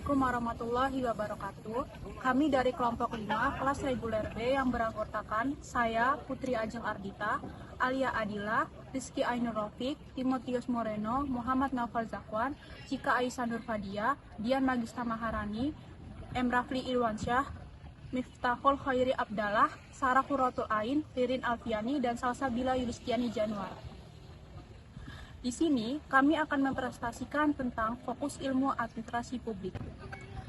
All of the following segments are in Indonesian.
Assalamualaikum warahmatullahi wabarakatuh. Kami dari kelompok 5 kelas reguler B yang beranggotakan saya, Putri Ajeng Ardita, Alia Adila, Rizky Ainur Rafiq, Timotius Moreno, Muhammad Naufal Zakwan, Cika Aisyah Nurfadia, Dian Magista Maharani, M. Rafli Irwansyah, Miftahul Khairi Abdallah, Sarah Qurratul Ain, Ririn Alfiani, dan Salsabila Yulistiani Januar. Di sini, kami akan mempresentasikan tentang fokus ilmu administrasi publik.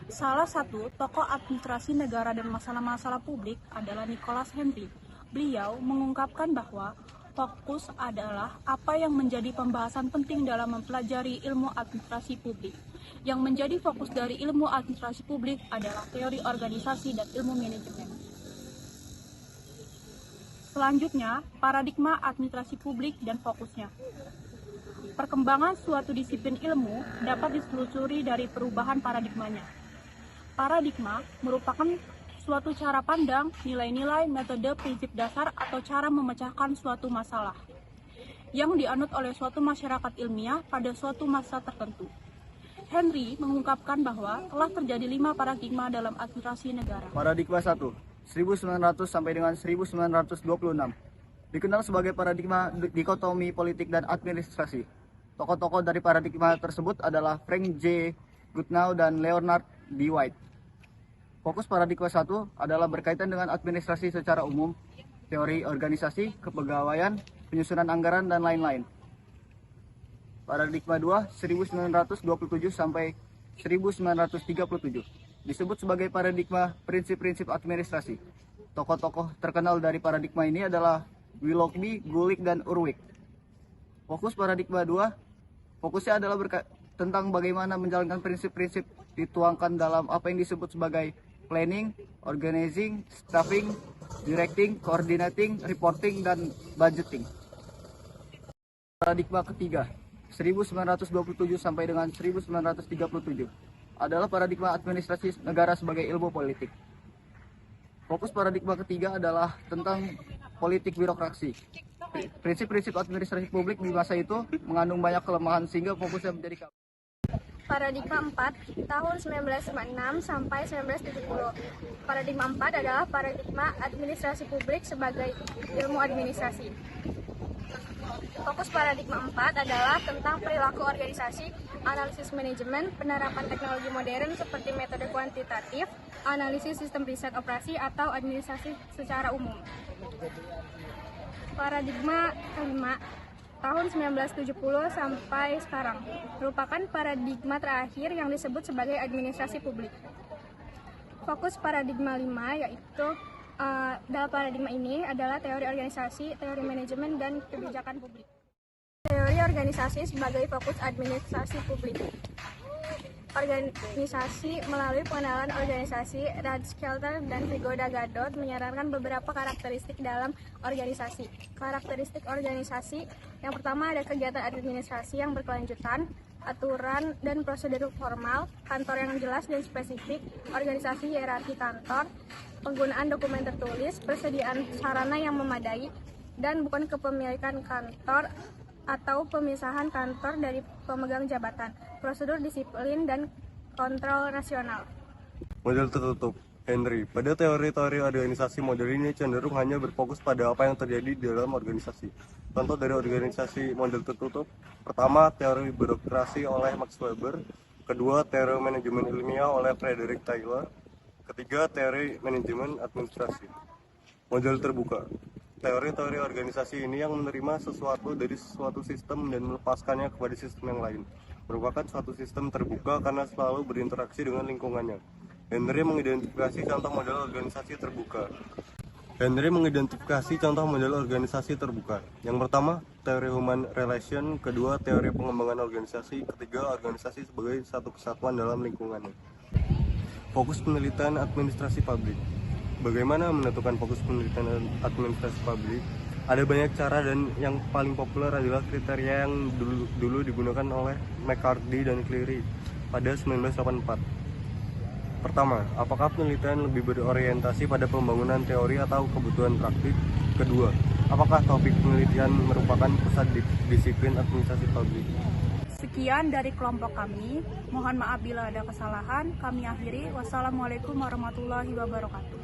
Salah satu tokoh administrasi negara dan masalah-masalah publik adalah Nicholas Henry. Beliau mengungkapkan bahwa fokus adalah apa yang menjadi pembahasan penting dalam mempelajari ilmu administrasi publik. Yang menjadi fokus dari ilmu administrasi publik adalah teori organisasi dan ilmu manajemen. Selanjutnya, paradigma administrasi publik dan fokusnya. Perkembangan suatu disiplin ilmu dapat ditelusuri dari perubahan paradigmanya. Paradigma merupakan suatu cara pandang, nilai-nilai, metode, prinsip dasar, atau cara memecahkan suatu masalah yang dianut oleh suatu masyarakat ilmiah pada suatu masa tertentu. Henry mengungkapkan bahwa telah terjadi 5 paradigma dalam administrasi negara. Paradigma 1, 1900 sampai dengan 1926. Dikenal sebagai paradigma dikotomi politik dan administrasi. Tokoh-tokoh dari paradigma tersebut adalah Frank J. Goodnow dan Leonard D. White. Fokus paradigma 1 adalah berkaitan dengan administrasi secara umum, teori organisasi, kepegawaian, penyusunan anggaran, dan lain-lain. Paradigma 2, 1927 sampai 1937. Disebut sebagai paradigma prinsip-prinsip administrasi. Tokoh-tokoh terkenal dari paradigma ini adalah Willoughby, Gulick, dan Urwick. Fokus paradigma 2 fokusnya adalah tentang bagaimana menjalankan prinsip-prinsip dituangkan dalam apa yang disebut sebagai planning, organizing, staffing, directing, coordinating, reporting, dan budgeting. Paradigma ketiga, 1927 sampai dengan 1937, adalah paradigma administrasi negara sebagai ilmu politik. Fokus paradigma ketiga adalah tentang politik birokrasi. Prinsip-prinsip administrasi publik di masa itu mengandung banyak kelemahan sehingga fokusnya menjadi Paradigma 4 tahun 1956 sampai 1970. Paradigma 4 adalah paradigma administrasi publik sebagai ilmu administrasi. Fokus paradigma 4 adalah tentang perilaku organisasi, analisis manajemen, penerapan teknologi modern seperti metode kuantitatif, analisis sistem riset operasi, atau administrasi secara umum. Paradigma kelima tahun 1970 sampai sekarang merupakan paradigma terakhir yang disebut sebagai administrasi publik. Fokus paradigma 5 yaitu dalam paradigma ini adalah teori organisasi, teori manajemen, dan kebijakan publik. Teori organisasi sebagai fokus administrasi publik. Organisasi melalui pengenalan organisasi, Radskelter dan Vigoda Gadot menyarankan beberapa karakteristik dalam organisasi. Karakteristik organisasi yang pertama ada kegiatan administrasi yang berkelanjutan, aturan dan prosedur formal, kantor yang jelas dan spesifik, organisasi hierarki kantor, penggunaan dokumen tertulis, persediaan sarana yang memadai, dan bukan kepemilikan kantor atau pemisahan kantor dari pemegang jabatan, prosedur disiplin, dan kontrol nasional. Model tertutup. Henry, pada teori-teori organisasi model ini cenderung hanya berfokus pada apa yang terjadi di dalam organisasi. Contoh dari organisasi model tertutup, pertama, teori birokrasi oleh Max Weber, kedua, teori manajemen ilmiah oleh Frederick Taylor, ketiga, teori manajemen administrasi. Model terbuka. Teori-teori organisasi ini yang menerima sesuatu dari suatu sistem dan melepaskannya kepada sistem yang lain. Merupakan suatu sistem terbuka karena selalu berinteraksi dengan lingkungannya. Henry mengidentifikasi contoh model organisasi terbuka. Yang pertama, teori human relation, kedua, teori pengembangan organisasi, ketiga, organisasi sebagai satu kesatuan dalam lingkungannya. Fokus penelitian administrasi publik. Bagaimana menentukan fokus penelitian administrasi publik? Ada banyak cara dan yang paling populer adalah kriteria yang dulu digunakan oleh McCarthy dan Cleary pada 1984. Pertama, apakah penelitian lebih berorientasi pada pembangunan teori atau kebutuhan praktik? Kedua, apakah topik penelitian merupakan pusat disiplin administrasi publik? Sekian dari kelompok kami. Mohon maaf bila ada kesalahan. Kami akhiri. Wassalamualaikum warahmatullahi wabarakatuh.